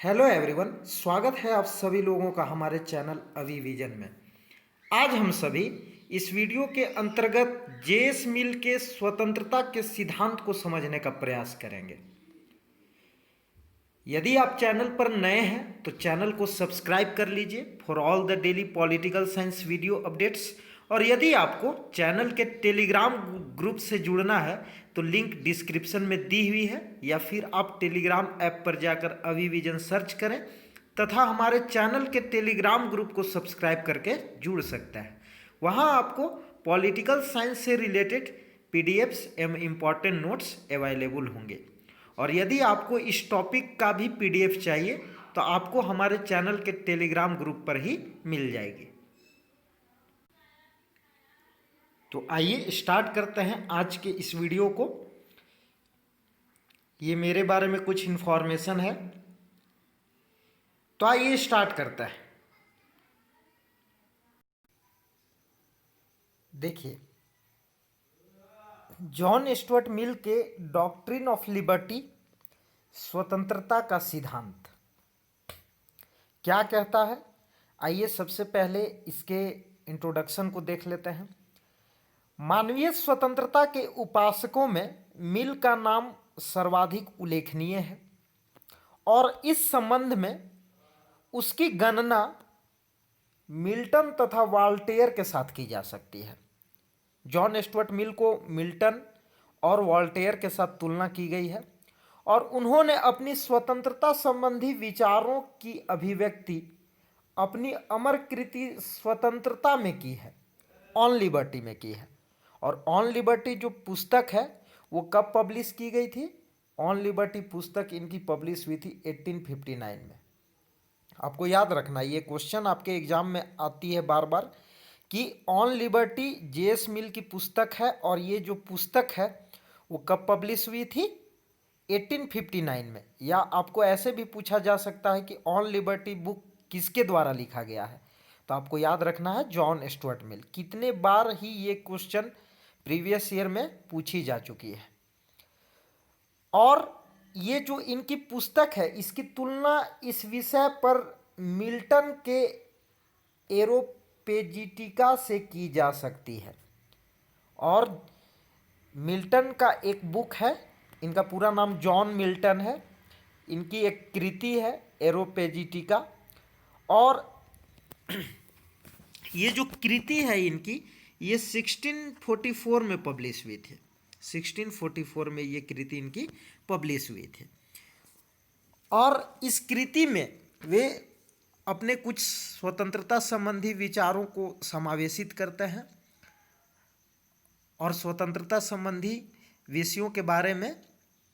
Hello everyone, स्वागत है आप सभी लोगों का हमारे चैनल अवी विजन में। आज हम सभी इस वीडियो के अंतर्गत जेएस मिल के स्वतंत्रता के सिद्धांत को समझने का प्रयास करेंगे। यदि आप चैनल पर नए हैं तो चैनल को सब्सक्राइब कर लीजिए for all the daily political science video updates. और यदि आपको चैनल के टेलीग्राम ग्रुप से जुड़ना है तो लिंक डिस्क्रिप्शन में दी हुई है, या फिर आप टेलीग्राम ऐप पर जाकर अवी विजन सर्च करें तथा हमारे चैनल के टेलीग्राम ग्रुप को सब्सक्राइब करके जुड़ सकता है। वहाँ आपको पॉलिटिकल साइंस से रिलेटेड पीडीएफ्स एवं इम्पॉर्टेंट नोट्स अवेलेबल होंगे। और यदि आपको इस टॉपिक का भी पीडीएफ चाहिए तो आपको हमारे चैनल के टेलीग्राम ग्रुप पर ही मिल जाएगी। तो आइए स्टार्ट करते हैं आज के इस वीडियो को। ये मेरे बारे में कुछ इन्फॉर्मेशन है, तो आइए स्टार्ट करते हैं। देखिए, जॉन स्टुअर्ट मिल के डॉक्ट्रिन ऑफ लिबर्टी, स्वतंत्रता का सिद्धांत क्या कहता है। आइए सबसे पहले इसके इंट्रोडक्शन को देख लेते हैं। मानवीय स्वतंत्रता के उपासकों में मिल का नाम सर्वाधिक उल्लेखनीय है और इस संबंध में उसकी गणना मिल्टन तथा वॉल्टेयर के साथ की जा सकती है। जॉन स्टुअर्ट मिल को मिल्टन और वॉल्टेयर के साथ तुलना की गई है और उन्होंने अपनी स्वतंत्रता संबंधी विचारों की अभिव्यक्ति अपनी अमर कृति स्वतंत्रता में की है, ऑन लिबर्टी में की है। और ऑन लिबर्टी जो पुस्तक है वो कब पब्लिश की गई थी? ऑन लिबर्टी पुस्तक इनकी पब्लिश हुई थी 1859 में। आपको याद रखना, ये क्वेश्चन आपके एग्जाम में आती है बार बार कि ऑन लिबर्टी जेएस मिल की पुस्तक है और ये जो पुस्तक है वो कब पब्लिश हुई थी? 1859 में। या आपको ऐसे भी पूछा जा सकता है कि ऑन लिबर्टी बुक किसके द्वारा लिखा गया है, तो आपको याद रखना है जॉन स्टुअर्ट मिल। कितने बार ही ये क्वेश्चन प्रीवियस ईयर में पूछी जा चुकी है। और ये जो इनकी पुस्तक है इसकी तुलना इस विषय पर मिल्टन के एरोपेजिटिका से की जा सकती है। और मिल्टन का एक बुक है, इनका पूरा नाम जॉन मिल्टन है, इनकी एक कृति है एरोपेजिटिका। और ये जो कृति है इनकी, ये 1644 में पब्लिश हुई थी। 1644 में ये कृति इनकी पब्लिश हुई थी। और इस कृति में वे अपने कुछ स्वतंत्रता संबंधी विचारों को समावेशित करते हैं और स्वतंत्रता संबंधी विषयों के बारे में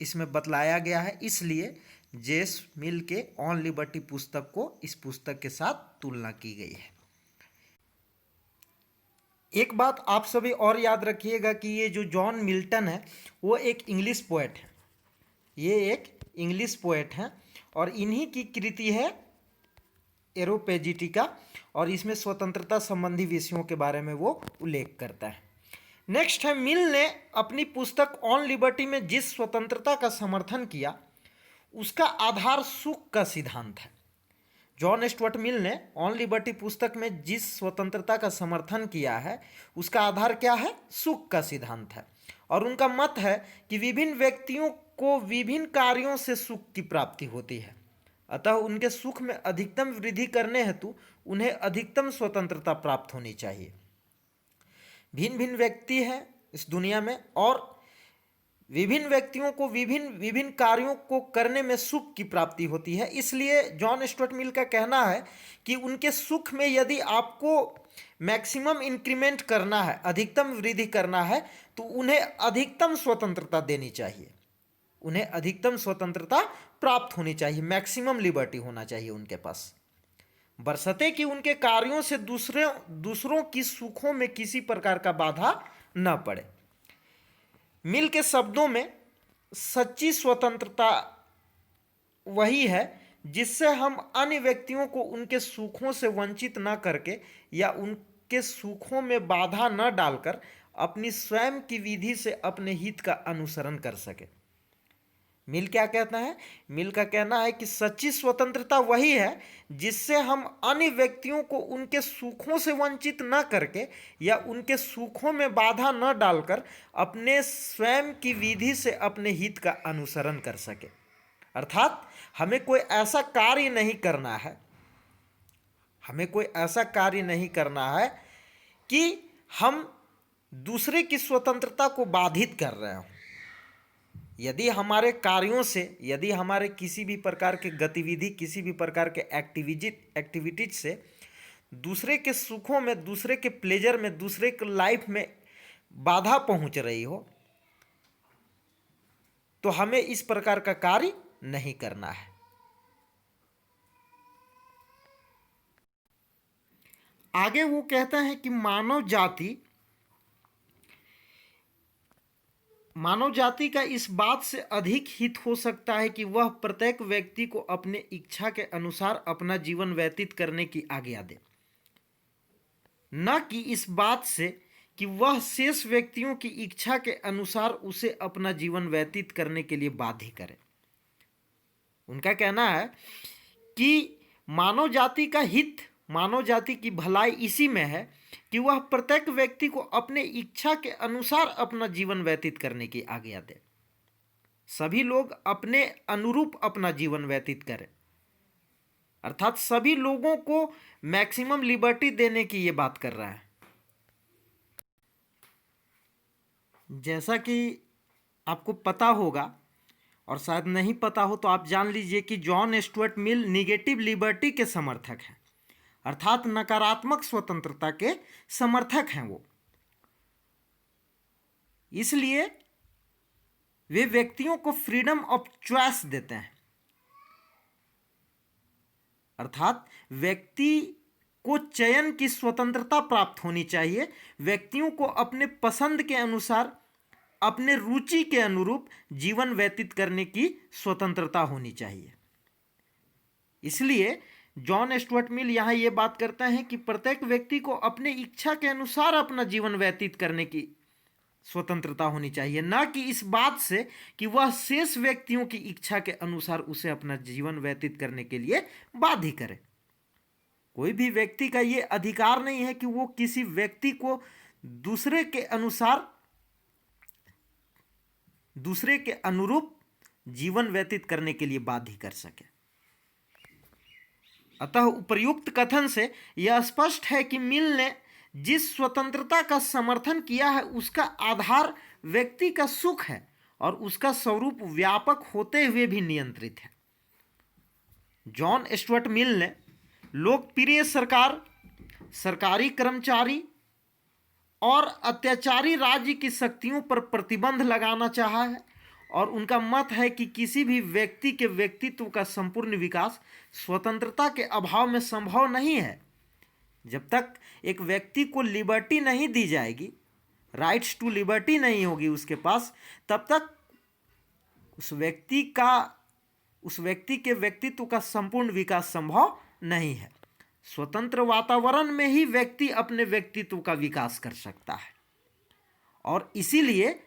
इसमें बतलाया गया है। इसलिए जेएस मिल के ऑन लिबर्टी पुस्तक को इस पुस्तक के साथ तुलना की गई है। एक बात आप सभी और याद रखिएगा कि ये जो जॉन मिल्टन है वो एक इंग्लिश पोएट है। ये एक इंग्लिश पोएट हैं और इन्हीं की कृति है एरोपेजिटिका और इसमें स्वतंत्रता संबंधी विषयों के बारे में वो उल्लेख करता है। नेक्स्ट है, मिल ने अपनी पुस्तक ऑन लिबर्टी में जिस स्वतंत्रता का समर्थन किया उसका आधार सुख का सिद्धांत है। जॉन स्टुअर्ट मिल ने ऑन लिबर्टी पुस्तक में जिस स्वतंत्रता का समर्थन किया है उसका आधार क्या है? सुख का सिद्धांत है। और उनका मत है कि विभिन्न व्यक्तियों को विभिन्न कार्यों से सुख की प्राप्ति होती है, अतः उनके सुख में अधिकतम वृद्धि करने हेतु उन्हें अधिकतम स्वतंत्रता प्राप्त होनी चाहिए। भिन्न भिन्न व्यक्ति हैं इस दुनिया में और विभिन्न व्यक्तियों को विभिन्न कार्यों को करने में सुख की प्राप्ति होती है। इसलिए जॉन स्टुअर्ट मिल का कहना है कि उनके सुख में यदि आपको मैक्सिमम इंक्रीमेंट करना है, अधिकतम वृद्धि करना है, तो उन्हें अधिकतम स्वतंत्रता देनी चाहिए, उन्हें अधिकतम स्वतंत्रता प्राप्त होनी चाहिए, मैक्सिमम लिबर्टी होना चाहिए उनके पास, बशर्ते कि उनके कार्यों से दूसरों की सुखों में किसी प्रकार का बाधा न पड़े। मिल के शब्दों में सच्ची स्वतंत्रता वही है जिससे हम अन्य व्यक्तियों को उनके सुखों से वंचित न करके या उनके सुखों में बाधा न डालकर अपनी स्वयं की विधि से अपने हित का अनुसरण कर सके। मिल क्या कहता है? मिल का कहना है कि सच्ची स्वतंत्रता वही है जिससे हम अन्य व्यक्तियों को उनके सुखों से वंचित न करके या उनके सुखों में बाधा न डालकर अपने स्वयं की विधि से अपने हित का अनुसरण कर सके। अर्थात हमें कोई ऐसा कार्य नहीं करना है, हमें कोई ऐसा कार्य नहीं करना है कि हम दूसरे की स्वतंत्रता को बाधित कर रहे हों। यदि हमारे कार्यों से, यदि हमारे किसी भी प्रकार के गतिविधि, किसी भी प्रकार के एक्टिविटीज से दूसरे के सुखों में, दूसरे के प्लेजर में, दूसरे के लाइफ में बाधा पहुंच रही हो, तो हमें इस प्रकार का कार्य नहीं करना है। आगे वो कहता है कि मानव जाति का इस बात से अधिक हित हो सकता है कि वह प्रत्येक व्यक्ति को अपने इच्छा के अनुसार अपना जीवन व्यतीत करने की आज्ञा दे, न कि इस बात से कि वह शेष व्यक्तियों की इच्छा के अनुसार उसे अपना जीवन व्यतीत करने के लिए बाध्य करे। उनका कहना है कि मानव जाति का हित, मानव जाति की भलाई इसी में है कि वह प्रत्येक व्यक्ति को अपने इच्छा के अनुसार अपना जीवन व्यतीत करने की आज्ञा दे। सभी लोग अपने अनुरूप अपना जीवन व्यतीत करें, अर्थात सभी लोगों को मैक्सिमम लिबर्टी देने की ये बात कर रहा है। जैसा कि आपको पता होगा और शायद नहीं पता हो तो आप जान लीजिए कि John Stuart Mill negative liberty के समर्थक हैं, अर्थात नकारात्मक स्वतंत्रता के समर्थक हैं वो। इसलिए वे व्यक्तियों को फ्रीडम ऑफ चॉइस देते हैं, अर्थात व्यक्ति को चयन की स्वतंत्रता प्राप्त होनी चाहिए। व्यक्तियों को अपने पसंद के अनुसार, अपने रुचि के अनुरूप जीवन व्यतीत करने की स्वतंत्रता होनी चाहिए। इसलिए जॉन स्टुअर्ट मिल यहाँ ये बात करते हैं कि प्रत्येक व्यक्ति को अपने इच्छा के अनुसार अपना जीवन व्यतीत करने की स्वतंत्रता होनी चाहिए, न कि इस बात से कि वह शेष व्यक्तियों की इच्छा के अनुसार उसे अपना जीवन व्यतीत करने के लिए बाध्य करे। कोई भी व्यक्ति का ये अधिकार नहीं है कि वो किसी व्यक्ति को दूसरे के अनुसार, दूसरे के अनुरूप जीवन व्यतीत करने के लिए बाध्य कर सके। अतः उपर्युक्त कथन से यह स्पष्ट है कि मिल ने जिस स्वतंत्रता का समर्थन किया है उसका आधार व्यक्ति का सुख है और उसका स्वरूप व्यापक होते हुए भी नियंत्रित है। जॉन स्टुअर्ट मिल ने लोकप्रिय सरकार, सरकारी कर्मचारी और अत्याचारी राज्य की शक्तियों पर प्रतिबंध लगाना चाहा है और उनका मत है कि किसी भी व्यक्ति के व्यक्तित्व का संपूर्ण विकास स्वतंत्रता के अभाव में संभव नहीं है। जब तक एक व्यक्ति को लिबर्टी नहीं दी जाएगी, राइट्स टू लिबर्टी नहीं होगी उसके पास, तब तक उस व्यक्ति के व्यक्तित्व का संपूर्ण विकास संभव नहीं है। स्वतंत्र वातावरण में ही व्यक्ति अपने व्यक्तित्व का विकास कर सकता है। और इसीलिए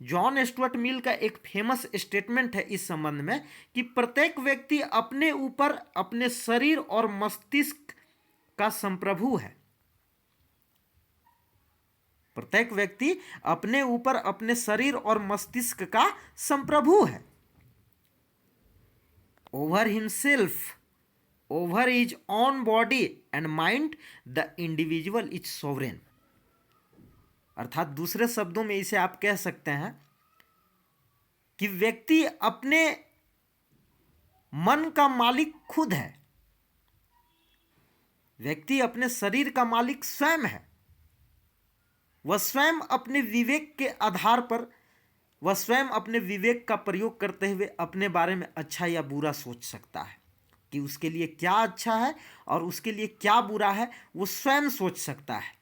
जॉन स्टुअर्ट मिल का एक फेमस स्टेटमेंट है इस संबंध में कि प्रत्येक व्यक्ति अपने ऊपर, अपने शरीर और मस्तिष्क का संप्रभु है। प्रत्येक व्यक्ति अपने ऊपर, अपने शरीर और मस्तिष्क का संप्रभु है। Over himself, over his own body and mind the individual is sovereign. अर्थात दूसरे शब्दों में इसे आप कह सकते हैं कि व्यक्ति अपने मन का मालिक खुद है, व्यक्ति अपने शरीर का मालिक स्वयं है। वह स्वयं अपने विवेक के आधार पर, वह स्वयं अपने विवेक का प्रयोग करते हुए अपने बारे में अच्छा या बुरा सोच सकता है कि उसके लिए क्या अच्छा है और उसके लिए क्या बुरा है, वो स्वयं सोच सकता है।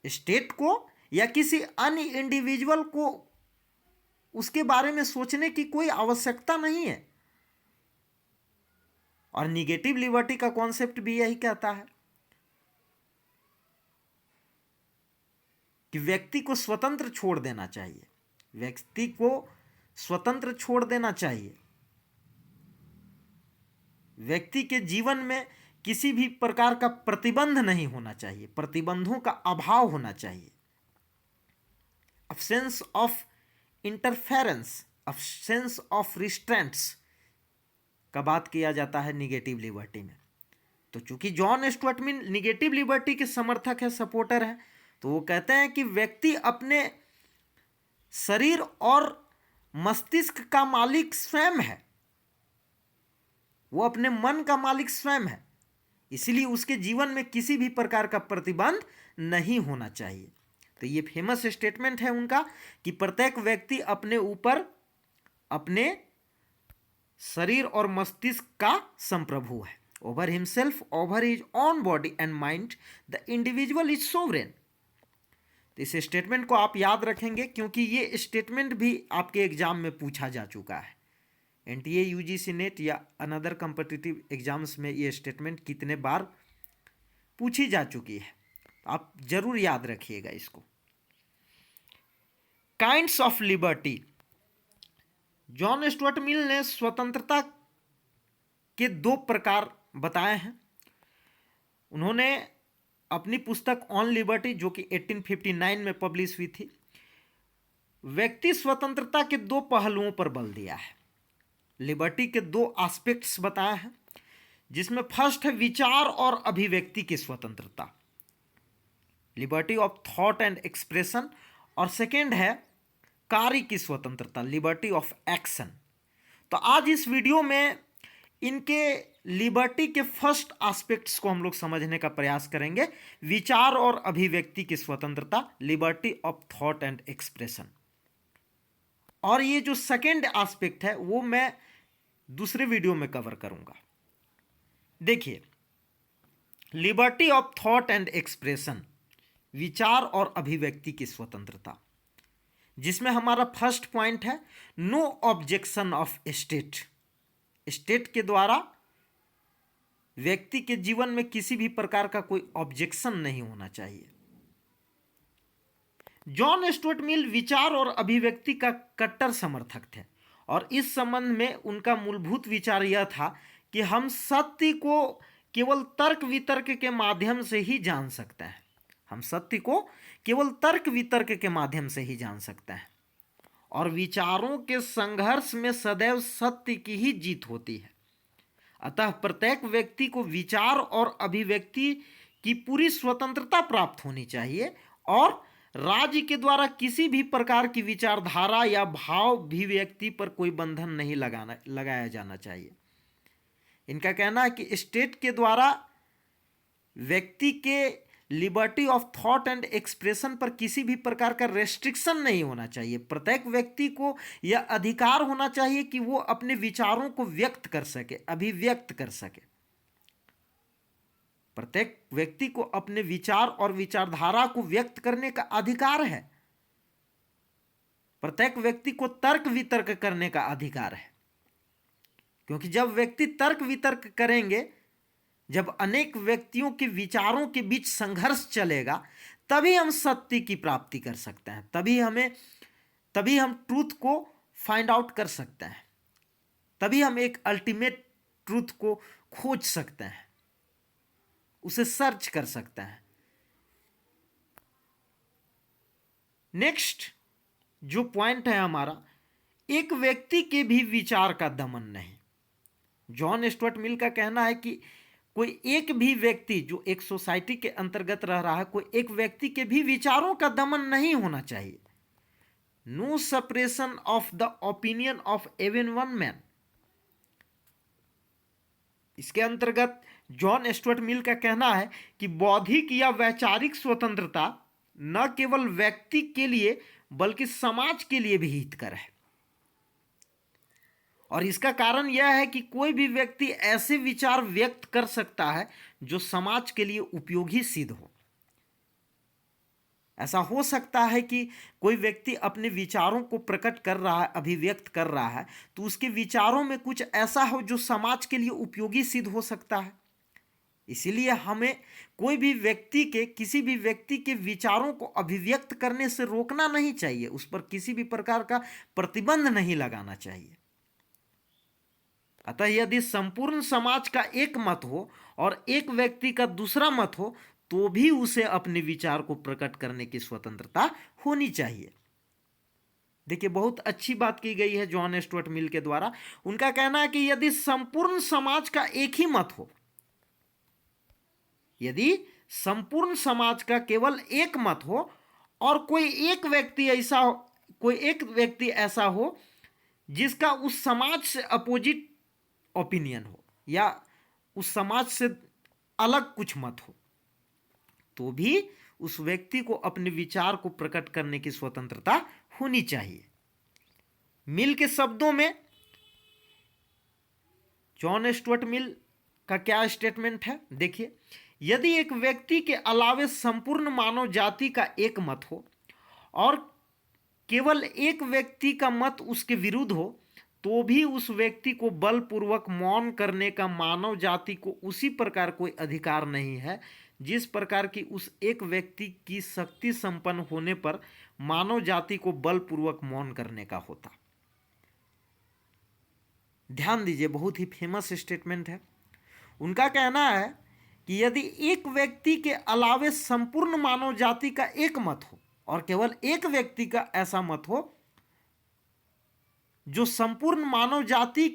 स्टेट को या किसी अन्य इंडिविजुअल को उसके बारे में सोचने की कोई आवश्यकता नहीं है। और निगेटिव लिबर्टी का कॉन्सेप्ट भी यही कहता है कि व्यक्ति को स्वतंत्र छोड़ देना चाहिए, व्यक्ति को स्वतंत्र छोड़ देना चाहिए। व्यक्ति के जीवन में किसी भी प्रकार का प्रतिबंध नहीं होना चाहिए, प्रतिबंधों का अभाव होना चाहिए। absence of interference, absence of restraints का बात किया जाता है निगेटिव लिबर्टी में। तो चूंकि John Stuart Mill negative liberty के समर्थक है, सपोर्टर है, तो वो कहते हैं कि व्यक्ति अपने शरीर और मस्तिष्क का मालिक स्वयं है, वो अपने मन का मालिक स्वयं है, इसलिए उसके जीवन में किसी भी प्रकार का प्रतिबंध नहीं होना चाहिए। तो ये फेमस स्टेटमेंट है उनका कि प्रत्येक व्यक्ति अपने ऊपर अपने शरीर और मस्तिष्क का संप्रभु है। Over himself, over his own body and mind, the individual is sovereign. तो इस स्टेटमेंट को आप याद रखेंगे क्योंकि ये स्टेटमेंट भी आपके एग्जाम में पूछा जा चुका है। एनटीए, यूजीसी नेट या अनदर कॉम्पिटिटिव एग्जाम्स में ये स्टेटमेंट कितने बार पूछी जा चुकी है, आप जरूर याद रखिएगा इसको। Kinds of liberty. John Stuart Mill ने स्वतंत्रता के 2 प्रकार बताए हैं। उन्होंने अपनी पुस्तक ऑन लिबर्टी, जो कि 1859 में पब्लिश हुई थी, व्यक्ति स्वतंत्रता के 2 पहलुओं पर बल दिया है। लिबर्टी के 2 एस्पेक्ट्स बताए हैं, जिसमें फर्स्ट है विचार और अभिव्यक्ति की स्वतंत्रता, liberty of thought and expression, और सेकेंड है कार्य की स्वतंत्रता, लिबर्टी ऑफ एक्शन। तो आज इस वीडियो में इनके लिबर्टी के फर्स्ट एस्पेक्ट्स को हम लोग समझने का प्रयास करेंगे, विचार और अभिव्यक्ति की स्वतंत्रता, liberty of thought and expression. और ये जो सेकेंड एस्पेक्ट है वो मैं दूसरे वीडियो में कवर करूंगा। देखिए, liberty of thought and expression, विचार और अभिव्यक्ति की स्वतंत्रता, जिसमें हमारा फर्स्ट पॉइंट है no objection of state. State के द्वारा व्यक्ति के जीवन में किसी भी प्रकार का कोई ऑब्जेक्शन नहीं होना चाहिए। जॉन स्टुअर्ट मिल विचार और अभिव्यक्ति का कट्टर समर्थक थे और इस संबंध में उनका मूलभूत विचार यह था कि हम सत्य को केवल तर्क वितर्क के माध्यम से ही जान सकते हैं। हम सत्य को केवल तर्क वितर्क के माध्यम से ही जान सकते हैं और विचारों के संघर्ष में सदैव सत्य की ही जीत होती है। अतः प्रत्येक व्यक्ति को विचार और अभिव्यक्ति की पूरी स्वतंत्रता प्राप्त होनी चाहिए और राज्य के द्वारा किसी भी प्रकार की विचारधारा या भाव अभिव्यक्ति पर कोई बंधन नहीं लगाया जाना चाहिए। इनका कहना है कि स्टेट के द्वारा व्यक्ति के liberty of thought and expression पर किसी भी प्रकार का रेस्ट्रिक्शन नहीं होना चाहिए। प्रत्येक व्यक्ति को यह अधिकार होना चाहिए कि वो अपने विचारों को व्यक्त कर सके, अभिव्यक्त कर सके। प्रत्येक व्यक्ति को अपने विचार और विचारधारा को व्यक्त करने का अधिकार है। प्रत्येक व्यक्ति को तर्क वितर्क करने का अधिकार है, क्योंकि जब व्यक्ति तर्क वितर्क करेंगे, जब अनेक व्यक्तियों के विचारों के बीच संघर्ष चलेगा, तभी हम सत्य की प्राप्ति कर सकते हैं, तभी हम ट्रूथ को फाइंड आउट कर सकते हैं, तभी हम एक अल्टीमेट ट्रूथ को खोज सकते हैं, उसे सर्च कर सकते हैं। नेक्स्ट जो पॉइंट है हमारा, एक व्यक्ति के भी विचार का दमन नहीं। जॉन स्टुअर्ट मिल का कहना है कि कोई एक भी व्यक्ति जो एक सोसाइटी के अंतर्गत रह रहा है, कोई एक व्यक्ति के भी विचारों का दमन नहीं होना चाहिए। No suppression of the opinion of even one man. इसके अंतर्गत जॉन स्टुअर्ट मिल का कहना है कि बौद्धिक या वैचारिक स्वतंत्रता न केवल व्यक्ति के लिए बल्कि समाज के लिए भी हितकर है, और इसका कारण यह है कि कोई भी व्यक्ति ऐसे विचार व्यक्त कर सकता है जो समाज के लिए उपयोगी सिद्ध हो। ऐसा हो सकता है कि कोई व्यक्ति अपने विचारों को प्रकट कर रहा है, अभिव्यक्त कर रहा है, तो उसके विचारों में कुछ ऐसा हो जो समाज के लिए उपयोगी सिद्ध हो सकता है। इसीलिए हमें कोई भी व्यक्ति के, किसी भी व्यक्ति के विचारों को अभिव्यक्त करने से रोकना नहीं चाहिए, उस पर किसी भी प्रकार का प्रतिबंध नहीं लगाना चाहिए। अतः यदि संपूर्ण समाज का एक मत हो और एक व्यक्ति का दूसरा मत हो तो भी उसे अपने विचार को प्रकट करने की स्वतंत्रता होनी चाहिए। देखिए, बहुत अच्छी बात की गई है जॉन स्टुअर्ट मिल के द्वारा। उनका कहना है कि यदि संपूर्ण समाज का एक ही मत हो, यदि संपूर्ण समाज का केवल एक मत हो और कोई एक व्यक्ति ऐसा हो जिसका उस समाज से अपोजिट ओपिनियन हो या उस समाज से अलग कुछ मत हो, तो भी उस व्यक्ति को अपने विचार को प्रकट करने की स्वतंत्रता होनी चाहिए। मिल के शब्दों में जॉन स्टुअर्ट मिल का क्या स्टेटमेंट है, देखिए, यदि एक व्यक्ति के अलावे संपूर्ण मानव जाति का एक मत हो और केवल एक व्यक्ति का मत उसके विरुद्ध हो तो भी उस व्यक्ति को बलपूर्वक मौन करने का मानव जाति को उसी प्रकार कोई अधिकार नहीं है जिस प्रकार की उस एक व्यक्ति की शक्ति संपन्न होने पर मानव जाति को बलपूर्वक मौन करने का होता। ध्यान दीजिए, बहुत ही फेमस स्टेटमेंट है। उनका कहना है कि यदि एक व्यक्ति के अलावे संपूर्ण मानव जाति का एक मत हो और केवल एक व्यक्ति का ऐसा मत हो जो संपूर्ण मानव जाति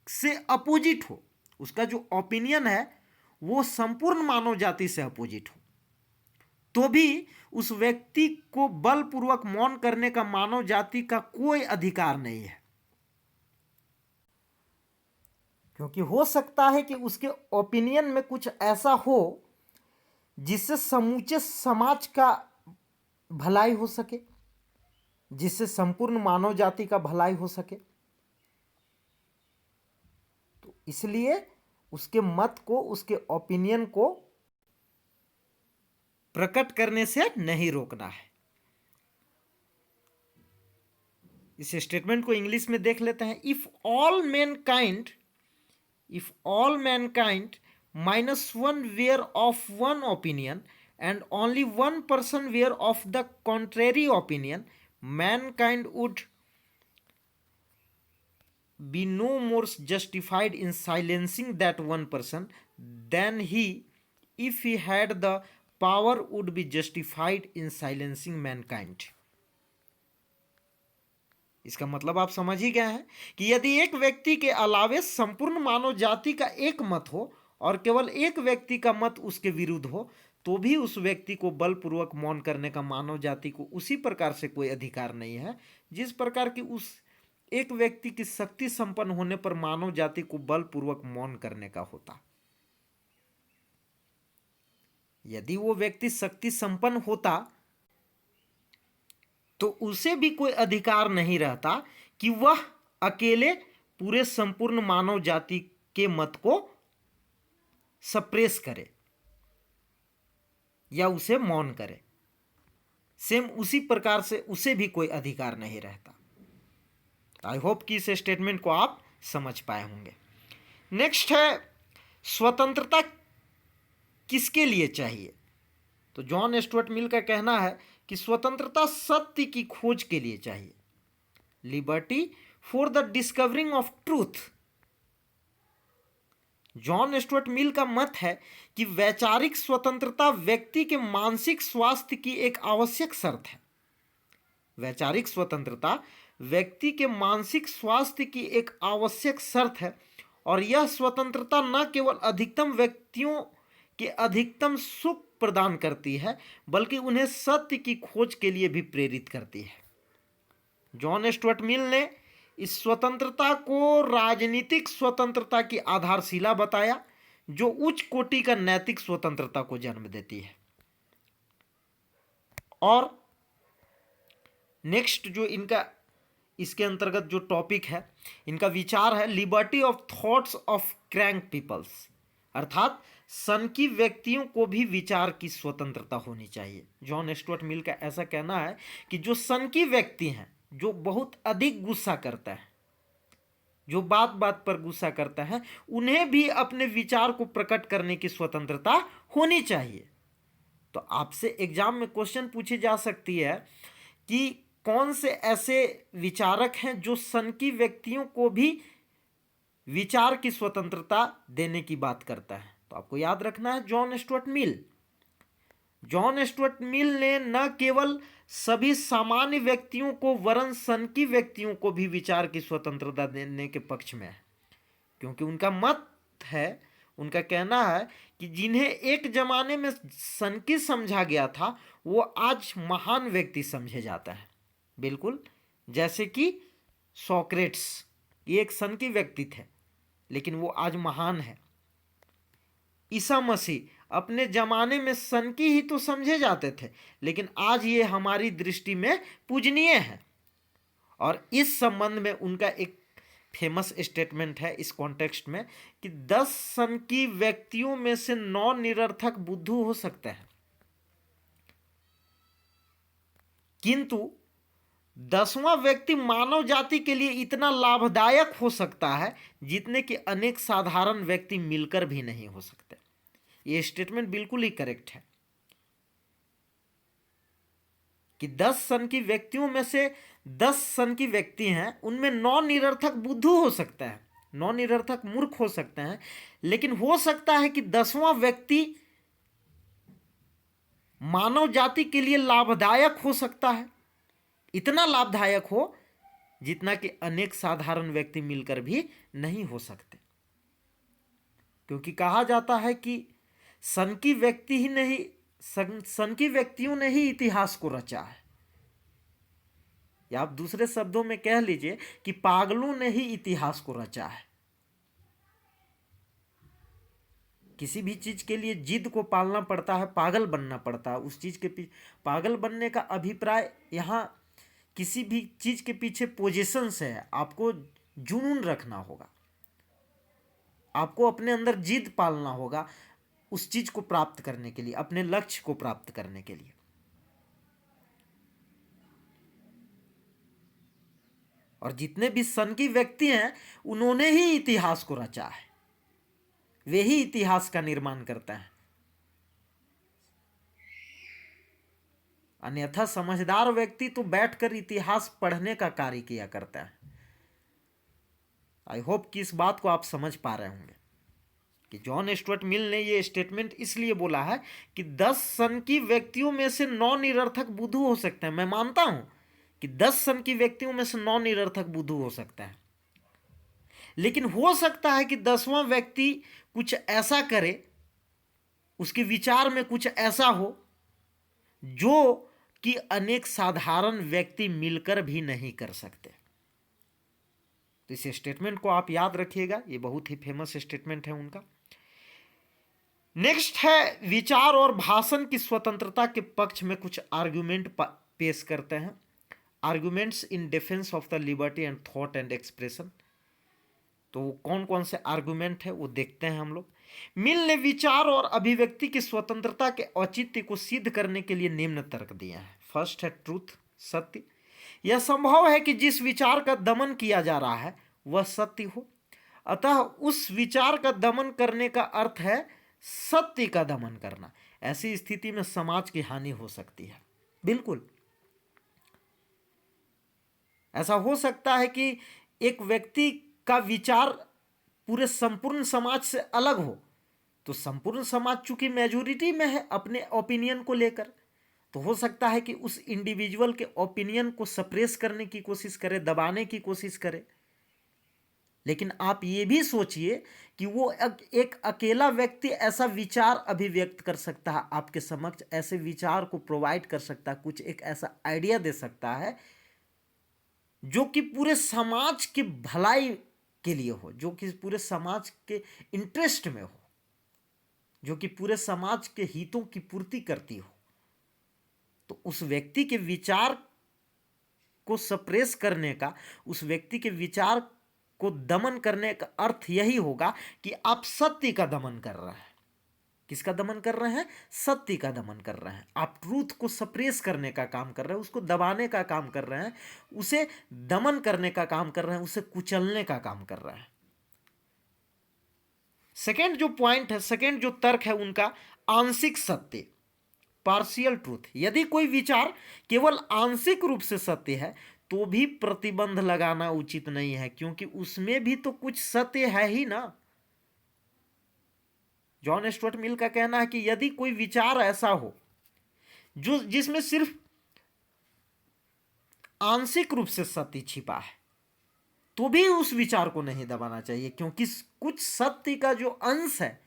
से अपोजिट हो, उसका जो ओपिनियन है वो संपूर्ण मानव जाति से अपोजिट हो, तो भी उस व्यक्ति को बलपूर्वक मौन करने का मानव जाति का कोई अधिकार नहीं है। क्योंकि हो सकता है कि उसके ओपिनियन में कुछ ऐसा हो जिससे समूचे समाज का भलाई हो सके, जिससे संपूर्ण मानव जाति का भलाई हो सके। तो इसलिए उसके मत को, उसके ओपिनियन को प्रकट करने से नहीं रोकना है। इस स्टेटमेंट को इंग्लिश में देख लेते हैं। If all mankind -1 were of one opinion and only one person were of the contrary opinion, mankind would be no more justified in silencing that one person than he, if he had the power, would be justified in silencing mankind. इसका मतलब आप समझ ही गए हैं कि यदि एक व्यक्ति के अलावे संपूर्ण मानव जाति का एक मत हो और केवल एक व्यक्ति का मत उसके विरुद्ध हो तो भी उस व्यक्ति को बलपूर्वक मौन करने का मानव जाति को उसी प्रकार से कोई अधिकार नहीं है जिस प्रकार की उस एक व्यक्ति की शक्ति संपन्न होने पर मानव जाति को बलपूर्वक मौन करने का होता। यदि वो व्यक्ति शक्ति संपन्न होता तो उसे भी कोई अधिकार नहीं रहता कि वह अकेले पूरे संपूर्ण मानव जाति के मत को सप्रेस करे या उसे मौन करे। सेम उसी प्रकार से उसे भी कोई अधिकार नहीं रहता। आई होप कि इस स्टेटमेंट को आप समझ पाए होंगे। नेक्स्ट है, स्वतंत्रता किसके लिए चाहिए? तो जॉन स्टुअर्ट मिल का कहना है कि स्वतंत्रता सत्य की खोज के लिए चाहिए। Liberty for the discovering of truth. John Stuart Mill का मत है कि वैचारिक स्वतंत्रता व्यक्ति के मानसिक स्वास्थ्य की एक आवश्यक शर्त है। वैचारिक स्वतंत्रता व्यक्ति के मानसिक स्वास्थ्य की एक आवश्यक शर्त है और यह स्वतंत्रता न केवल अधिकतम व्यक्तियों के अधिकतम सुख प्रदान करती है बल्कि उन्हें सत्य की खोज के लिए भी प्रेरित करती है। जॉन स्टुअर्ट मिल ने इस स्वतंत्रता को राजनीतिक स्वतंत्रता की आधारशिला बताया जो उच्च कोटि का नैतिक स्वतंत्रता को जन्म देती है। और नेक्स्ट जो इनका इसके अंतर्गत जो टॉपिक है, इनका विचार है liberty of thoughts of crank peoples, अर्थात सनकी व्यक्तियों को भी विचार की स्वतंत्रता होनी चाहिए। जॉन स्टुअर्ट मिल का ऐसा कहना है कि जो सनकी व्यक्ति हैं, जो बहुत अधिक गुस्सा करता है, जो बात बात पर गुस्सा करता है, उन्हें भी अपने विचार को प्रकट करने की स्वतंत्रता होनी चाहिए। तो आपसे एग्जाम में क्वेश्चन पूछी जा सकती है कि कौन से ऐसे विचारक हैं जो सनकी व्यक्तियों को भी विचार की स्वतंत्रता देने की बात करता है। तो आपको याद रखना है John Stuart Mill. John Stuart Mill ने न केवल सभी सामान्य व्यक्तियों को वरन सनकी व्यक्तियों को भी विचार की स्वतंत्रता देने के पक्ष में है, क्योंकि उनका मत है, उनका कहना है कि जिन्हें एक जमाने में सनकी समझा गया था वो आज महान व्यक्ति समझे जाता है। बिल्कुल, जैसे कि सोक्रेट्स, ये एक सनकी व्यक्ति थे लेकिन वो आज महान है। ईसा मसीह अपने जमाने में सनकी ही तो समझे जाते थे, लेकिन आज ये हमारी दृष्टि में पूजनीय है। और इस संबंध में उनका एक फेमस स्टेटमेंट है इस कॉन्टेक्स्ट में कि 10 सनकी व्यक्तियों में से 9 निरर्थक बुद्धू हो सकते हैं, किंतु 10वां व्यक्ति मानव जाति के लिए इतना लाभदायक हो सकता है जितने कि अनेक साधारण व्यक्ति मिलकर भी नहीं हो सकते। यह स्टेटमेंट बिल्कुल ही करेक्ट है कि 10 सनकी व्यक्तियों में से 10 सनकी व्यक्ति हैं, उनमें 9 निरर्थक बुद्धू हो सकता है, 9 निरर्थक मूर्ख हो सकते हैं, लेकिन हो सकता है कि 10वां व्यक्ति मानव जाति के लिए लाभदायक हो सकता है, इतना लाभदायक हो जितना कि अनेक साधारण व्यक्ति मिलकर भी नहीं हो सकते। क्योंकि कहा जाता है कि सनकी व्यक्ति ही नहीं, सनकी व्यक्तियों ने ही इतिहास को रचा है, या आप दूसरे शब्दों में कह लीजिए कि पागलों ने ही इतिहास को रचा है। किसी भी चीज के लिए जिद को पालना पड़ता है, पागल बनना पड़ता है उस चीज के पीछे। पागल बनने का अभिप्राय यहां किसी भी चीज के पीछे पोजीशन से है, आपको जुनून रखना होगा, आपको अपने अंदर जिद पालना होगा उस चीज को प्राप्त करने के लिए, अपने लक्ष्य को प्राप्त करने के लिए। और जितने भी सनकी व्यक्ति हैं उन्होंने ही इतिहास को रचा है, वे ही इतिहास का निर्माण करते हैं। अन्यथा समझदार व्यक्ति तो बैठकर इतिहास पढ़ने का कार्य किया करता है। आई होप कि इस बात को आप समझ पा रहे होंगे कि जॉन स्टुअर्ट मिल ने यह स्टेटमेंट इसलिए बोला है कि 10 सनकी व्यक्तियों में से 9 निरर्थक बुद्धू हो सकते हैं। मैं मानता हूं कि 10 सनकी व्यक्तियों में से 9 निरर्थक बुद्धू हो सकता है, लेकिन हो सकता है कि 10वां व्यक्ति कुछ ऐसा करे, उसके विचार में कुछ ऐसा हो जो कि अनेक साधारण व्यक्ति मिलकर भी नहीं कर सकते। तो इस स्टेटमेंट को आप याद रखिएगा, ये बहुत ही फेमस स्टेटमेंट है उनका। नेक्स्ट है विचार और भाषण की स्वतंत्रता के पक्ष में कुछ आर्गुमेंट पेश करते हैं। Arguments in defence of the liberty and thought and expression. तो कौन कौन से आर्गुमेंट है वो देखते हैं हम लोग। मिल ने विचार और अभिव्यक्ति की स्वतंत्रता के औचित्य को सिद्ध करने के लिए निम्न तर्क दिया है। फर्स्ट है ट्रूथ, सत्य। यह संभव है कि जिस विचार का दमन किया जा रहा है वह सत्य हो, अतः उस विचार का दमन करने का अर्थ है सत्य का दमन करना। ऐसी स्थिति में समाज की हानि हो सकती है। बिल्कुल ऐसा हो सकता है कि एक व्यक्ति का विचार पूरे संपूर्ण समाज से अलग हो, तो संपूर्ण समाज चूंकि मेजॉरिटी में है अपने ओपिनियन को लेकर, तो हो सकता है कि उस इंडिविजुअल के ओपिनियन को सप्रेस करने की कोशिश करे, दबाने की कोशिश करे। लेकिन आप ये भी सोचिए कि वो एक अकेला व्यक्ति ऐसा विचार अभिव्यक्त कर सकता है आपके समक्ष, ऐसे विचार को प्रोवाइड कर सकता है, कुछ एक ऐसा आइडिया दे सकता है जो कि पूरे समाज की भलाई के लिए हो, जो कि पूरे समाज के इंटरेस्ट में हो, जो कि पूरे समाज के हितों की पूर्ति करती हो। तो उस व्यक्ति के विचार को सप्रेस करने का, उस व्यक्ति के विचार को दमन करने का अर्थ यही होगा कि आप सत्य का दमन कर रहे हैं। किसका दमन कर रहे हैं? सत्य का दमन कर रहे हैं। आप ट्रूथ को सप्रेस करने का काम कर रहे हैं, उसको दबाने का काम कर रहे हैं, उसे दमन करने का काम कर रहे हैं, उसे कुचलने का काम कर रहे हैं। सेकेंड जो पॉइंट है, सेकेंड जो तर्क है उनका, आंशिक सत्य, पार्शियल ट्रूथ। यदि कोई विचार केवल आंशिक रूप से सत्य है तो भी प्रतिबंध लगाना उचित नहीं है, क्योंकि उसमें भी तो कुछ सत्य है ही ना। जॉन स्टुअर्ट मिल का कहना है कि यदि कोई विचार ऐसा हो जो जिसमें सिर्फ आंशिक रूप से सत्य छिपा है तो भी उस विचार को नहीं दबाना चाहिए, क्योंकि कुछ सत्य का जो अंश है,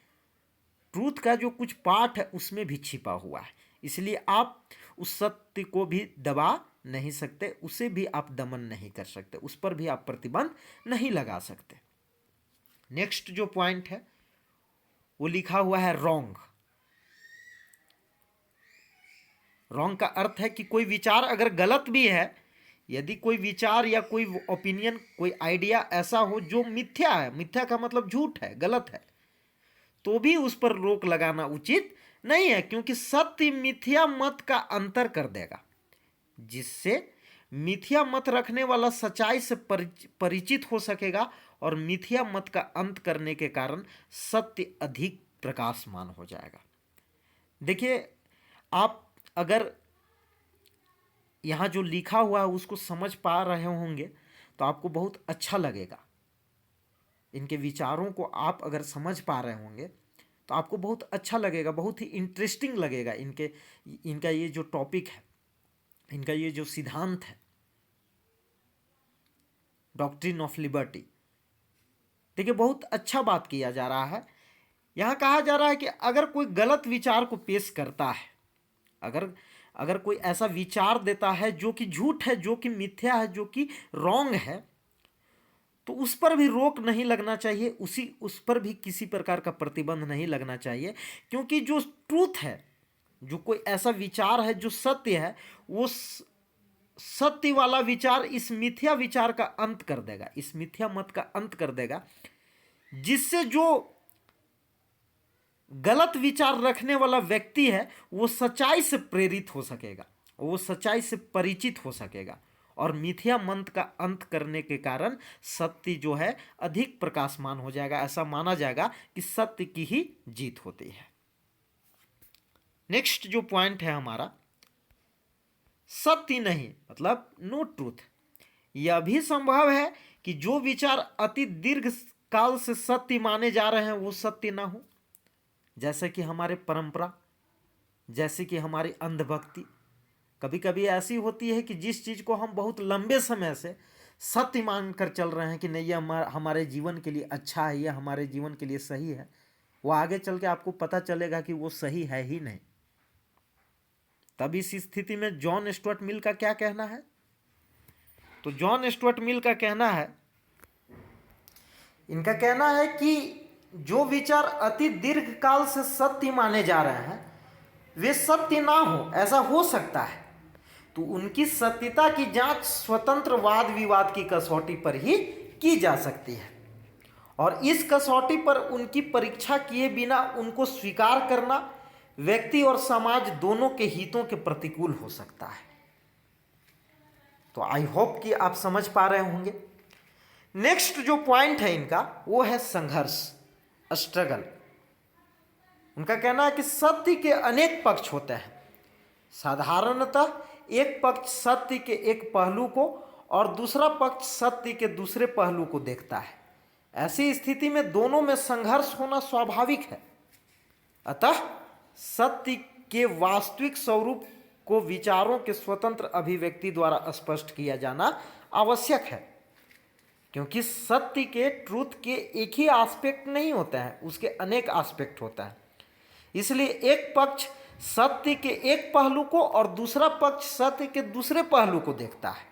ट्रूथ का जो कुछ पार्ट है, उसमें भी छिपा हुआ है। इसलिए आप उस सत्य को भी दबा नहीं सकते, उसे भी आप दमन नहीं कर सकते, उस पर भी आप प्रतिबंध नहीं लगा सकते। नेक्स्ट जो पॉइंट है वो लिखा हुआ है रॉन्ग। रॉन्ग का अर्थ है कि कोई विचार अगर गलत भी है, यदि कोई विचार या कोई ओपिनियन, कोई आइडिया ऐसा हो जो मिथ्या है, मिथ्या का मतलब झूठ है, गलत है, तो भी उस पर रोक लगाना उचित नहीं है, क्योंकि सत्य मिथ्या मत का अंतर कर देगा, जिससे मिथ्या मत रखने वाला सच्चाई से परिचित हो सकेगा और मिथ्या मत का अंत करने के कारण सत्य अधिक प्रकाशमान हो जाएगा। देखिए, आप अगर यहाँ जो लिखा हुआ है उसको समझ पा रहे होंगे तो आपको बहुत अच्छा लगेगा। इनके विचारों को आप अगर समझ पा रहे होंगे तो आपको बहुत अच्छा लगेगा, बहुत ही इंटरेस्टिंग लगेगा। इनका ये जो टॉपिक है, इनका ये जो सिद्धांत है, डॉक्ट्रिन ऑफ लिबर्टी, देखिए बहुत अच्छा बात किया जा रहा है। यहाँ कहा जा रहा है कि अगर कोई गलत विचार को पेश करता है, अगर कोई ऐसा विचार देता है जो कि झूठ है, जो कि मिथ्या है, जो कि रॉन्ग है, तो उस पर भी रोक नहीं लगना चाहिए, उस पर भी किसी प्रकार का प्रतिबंध नहीं लगना चाहिए, क्योंकि जो ट्रूथ है, जो कोई ऐसा विचार है जो सत्य है, वो सत्य वाला विचार इस मिथ्या विचार का अंत कर देगा, इस मिथ्या मत का अंत कर देगा, जिससे जो गलत विचार रखने वाला व्यक्ति है वो सच्चाई से प्रेरित हो सकेगा, वो सच्चाई से परिचित हो सकेगा, और मिथ्या मत का अंत करने के कारण सत्य जो है अधिक प्रकाशमान हो जाएगा। ऐसा माना जाएगा कि सत्य की ही जीत होती है। नेक्स्ट जो पॉइंट है हमारा, सत्य नहीं मतलब नो ट्रूथ। यह भी संभव है कि जो विचार अति दीर्घ काल से सत्य माने जा रहे हैं वो सत्य ना हो, जैसे कि हमारे परंपरा, जैसे कि हमारी अंधभक्ति। कभी कभी ऐसी होती है कि जिस चीज़ को हम बहुत लंबे समय से सत्य मानकर चल रहे हैं कि नहीं ये हमारे जीवन के लिए अच्छा है, ये हमारे जीवन के लिए सही है, वो आगे चल के आपको पता चलेगा कि वो सही है ही नहीं। तब इस स्थिति में जॉन स्टुअर्ट मिल का क्या कहना है? तो जॉन स्टुअर्ट मिल का कहना है, इनका कहना है कि जो विचार अति दीर्घ काल से सत्य माने जा रहे हैं वे सत्य ना हो, ऐसा हो सकता है, तो उनकी सत्यता की जांच स्वतंत्र वाद विवाद की कसौटी पर ही की जा सकती है, और इस कसौटी पर उनकी परीक्षा किए बिना उनको स्वीकार करना व्यक्ति और समाज दोनों के हितों के प्रतिकूल हो सकता है। तो आई होप कि आप समझ पा रहे होंगे। नेक्स्ट जो पॉइंट है इनका वो है संघर्ष, स्ट्रगल। उनका कहना है कि सत्य के अनेक पक्ष होते हैं। साधारणतः एक पक्ष सत्य के एक पहलू को और दूसरा पक्ष सत्य के दूसरे पहलू को देखता है। ऐसी स्थिति में दोनों में संघर्ष होना स्वाभाविक है। अतः सत्य के वास्तविक स्वरूप को विचारों के स्वतंत्र अभिव्यक्ति द्वारा स्पष्ट किया जाना आवश्यक है, क्योंकि सत्य के ट्रूथ के एक ही एस्पेक्ट नहीं होता है, उसके अनेक एस्पेक्ट होता है। इसलिए एक पक्ष सत्य के एक पहलू को और दूसरा पक्ष सत्य के दूसरे पहलू को देखता है,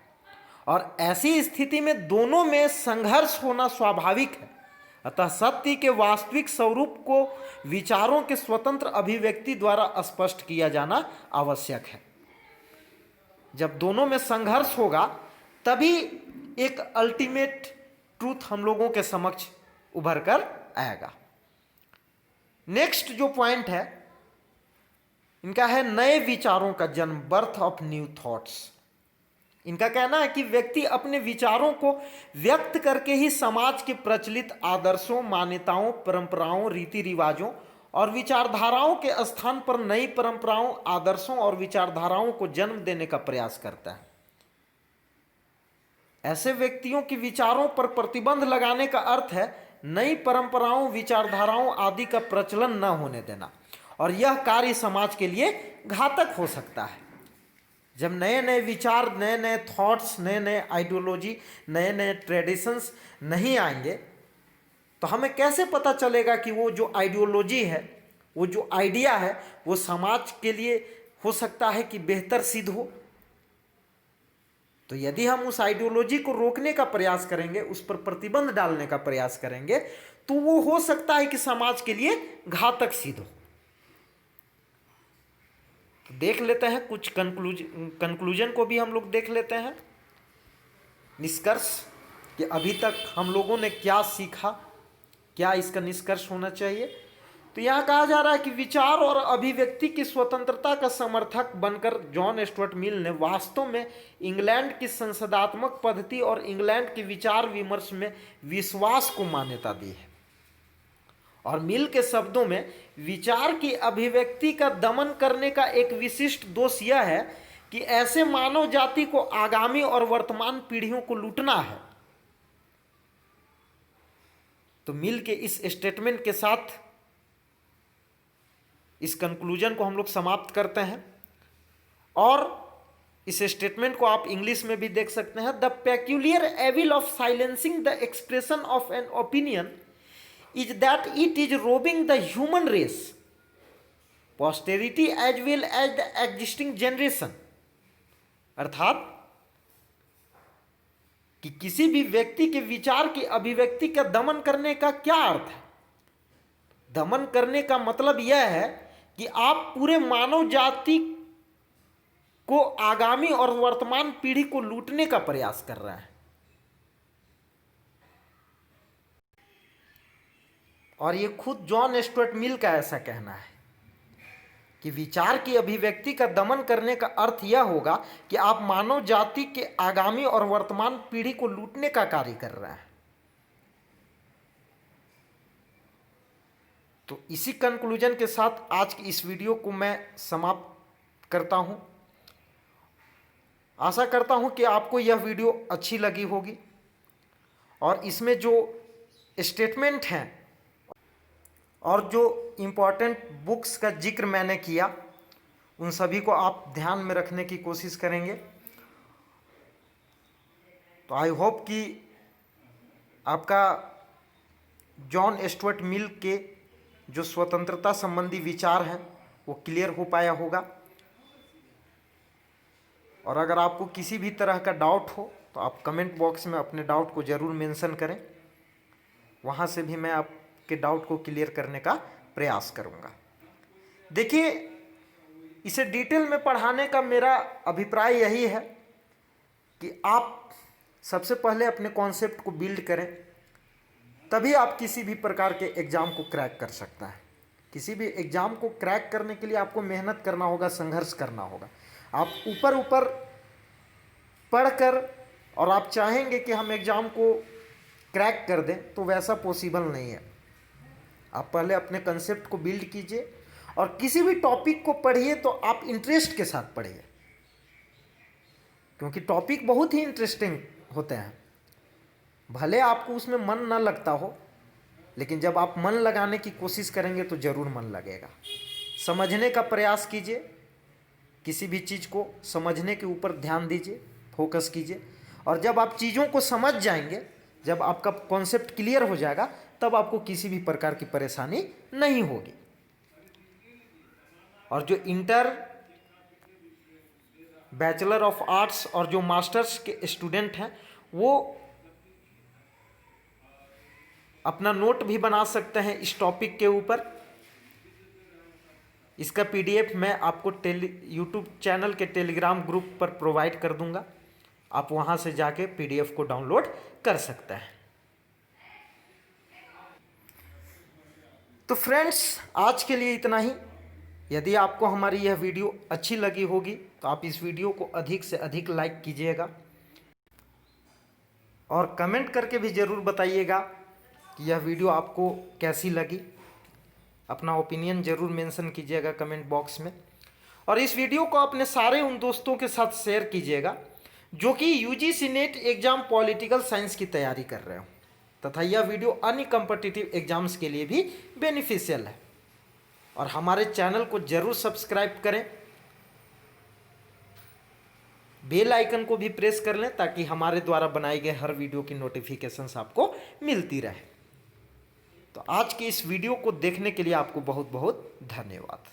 और ऐसी स्थिति में दोनों में संघर्ष होना स्वाभाविक है। अतः सत्य के वास्तविक स्वरूप को विचारों के स्वतंत्र अभिव्यक्ति द्वारा स्पष्ट किया जाना आवश्यक है। जब दोनों में संघर्ष होगा तभी एक अल्टीमेट ट्रूथ हम लोगों के समक्ष उभर कर आएगा। नेक्स्ट जो पॉइंट है इनका है नए विचारों का जन्म, बर्थ ऑफ न्यू थॉट्स। इनका कहना है कि व्यक्ति अपने विचारों को व्यक्त करके ही समाज के प्रचलित आदर्शों, मान्यताओं, परंपराओं, रीति रिवाजों और विचारधाराओं के स्थान पर नई परंपराओं, आदर्शों और विचारधाराओं को जन्म देने का प्रयास करता है। ऐसे व्यक्तियों के विचारों पर प्रतिबंध लगाने का अर्थ है नई परंपराओं, विचारधाराओं आदि का प्रचलन न होने देना, और यह कार्य समाज के लिए घातक हो सकता है। जब नए नए विचार, नए नए थॉट्स, नए नए आइडियोलॉजी, नए नए ट्रेडिशंस नहीं आएंगे तो हमें कैसे पता चलेगा कि वो जो आइडियोलॉजी है, वो जो आइडिया है, वो समाज के लिए हो सकता है कि बेहतर सिद्ध हो। तो यदि हम उस आइडियोलॉजी को रोकने का प्रयास करेंगे, उस पर प्रतिबंध डालने का प्रयास करेंगे, तो वो हो सकता है कि समाज के लिए घातक सिद्ध हो। तो देख लेते हैं कुछ कंक्लूजन को भी हम लोग देख लेते हैं, निष्कर्ष कि अभी तक हम लोगों ने क्या सीखा, क्या इसका निष्कर्ष होना चाहिए। तो यहाँ कहा जा रहा है कि विचार और अभिव्यक्ति की स्वतंत्रता का समर्थक बनकर जॉन स्टुअर्ट मिल ने वास्तव में इंग्लैंड की संसदात्मक पद्धति और इंग्लैंड के विचार विमर्श में विश्वास को मान्यता दी है। और मिल के शब्दों में विचार की अभिव्यक्ति का दमन करने का एक विशिष्ट दोष यह है कि ऐसे मानव जाति को आगामी और वर्तमान पीढ़ियों को लूटना है। तो मिल के इस स्टेटमेंट के साथ इस कंक्लूजन को हम लोग समाप्त करते हैं। और इस स्टेटमेंट को आप इंग्लिश में भी देख सकते हैं। The peculiar evil of silencing the expression of an opinion is that it is robbing the human race, posterity as well as the existing generation। अर्थात कि किसी भी व्यक्ति के विचार की अभिव्यक्ति का दमन करने का क्या अर्थ है। दमन करने का मतलब यह है कि आप पूरे मानव जाति को, आगामी और वर्तमान पीढ़ी को लूटने का प्रयास कर रहे हैं। और ये खुद जॉन स्टुअर्ट मिल का ऐसा कहना है कि विचार की अभिव्यक्ति का दमन करने का अर्थ यह होगा कि आप मानव जाति के आगामी और वर्तमान पीढ़ी को लूटने का कार्य कर रहे हैं। तो इसी कंक्लूजन के साथ आज की इस वीडियो को मैं समाप्त करता हूं। आशा करता हूं कि आपको यह वीडियो अच्छी लगी होगी और इसमें जो स्टेटमेंट हैं और जो इम्पोर्टेंट बुक्स का जिक्र मैंने किया उन सभी को आप ध्यान में रखने की कोशिश करेंगे। तो आई होप कि आपका जॉन स्टुअर्ट मिल के जो स्वतंत्रता संबंधी विचार हैं वो क्लियर हो पाया होगा। और अगर आपको किसी भी तरह का डाउट हो तो आप कमेंट बॉक्स में अपने डाउट को ज़रूर मेंशन करें, वहाँ से भी मैं आपके डाउट को क्लियर करने का प्रयास करूँगा। देखिए, इसे डिटेल में पढ़ाने का मेरा अभिप्राय यही है कि आप सबसे पहले अपने कॉन्सेप्ट को बिल्ड करें, तभी आप किसी भी प्रकार के एग्ज़ाम को क्रैक कर सकता है। किसी भी एग्ज़ाम को क्रैक करने के लिए आपको मेहनत करना होगा, संघर्ष करना होगा। आप ऊपर ऊपर पढ़कर और आप चाहेंगे कि हम एग्ज़ाम को क्रैक कर दें तो वैसा पॉसिबल नहीं है। आप पहले अपने कंसेप्ट को बिल्ड कीजिए और किसी भी टॉपिक को पढ़िए तो आप इंटरेस्ट के साथ पढ़िए, क्योंकि टॉपिक बहुत ही इंटरेस्टिंग होते हैं। भले आपको उसमें मन न लगता हो, लेकिन जब आप मन लगाने की कोशिश करेंगे तो ज़रूर मन लगेगा। समझने का प्रयास कीजिए, किसी भी चीज़ को समझने के ऊपर ध्यान दीजिए, फोकस कीजिए। और जब आप चीज़ों को समझ जाएंगे, जब आपका कॉन्सेप्ट क्लियर हो जाएगा, तब आपको किसी भी प्रकार की परेशानी नहीं होगी। और जो इंटर, बैचलर ऑफ आर्ट्स और जो मास्टर्स के स्टूडेंट हैं वो अपना नोट भी बना सकते हैं इस टॉपिक के ऊपर। इसका पीडीएफ मैं आपको यूट्यूब चैनल के टेलीग्राम ग्रुप पर प्रोवाइड कर दूंगा। आप वहां से जाके पीडीएफ को डाउनलोड कर सकते हैं। तो फ्रेंड्स, आज के लिए इतना ही। यदि आपको हमारी यह वीडियो अच्छी लगी होगी तो आप इस वीडियो को अधिक से अधिक लाइक कीजिएगा और कमेंट करके भी ज़रूर बताइएगा कि यह वीडियो आपको कैसी लगी। अपना ओपिनियन ज़रूर मेंशन कीजिएगा कमेंट बॉक्स में। और इस वीडियो को अपने सारे उन दोस्तों के साथ शेयर कीजिएगा जो कि UGC net exam political science की तैयारी कर रहे हो, तथा यह वीडियो अन्य कॉम्पिटिटिव एग्जाम्स के लिए भी बेनिफिशियल है। और हमारे चैनल को ज़रूर सब्सक्राइब करें, बेल आइकन को भी प्रेस कर लें ताकि हमारे द्वारा बनाए गए हर वीडियो की नोटिफिकेशंस आपको मिलती रहे। तो आज की इस वीडियो को देखने के लिए आपको बहुत बहुत धन्यवाद।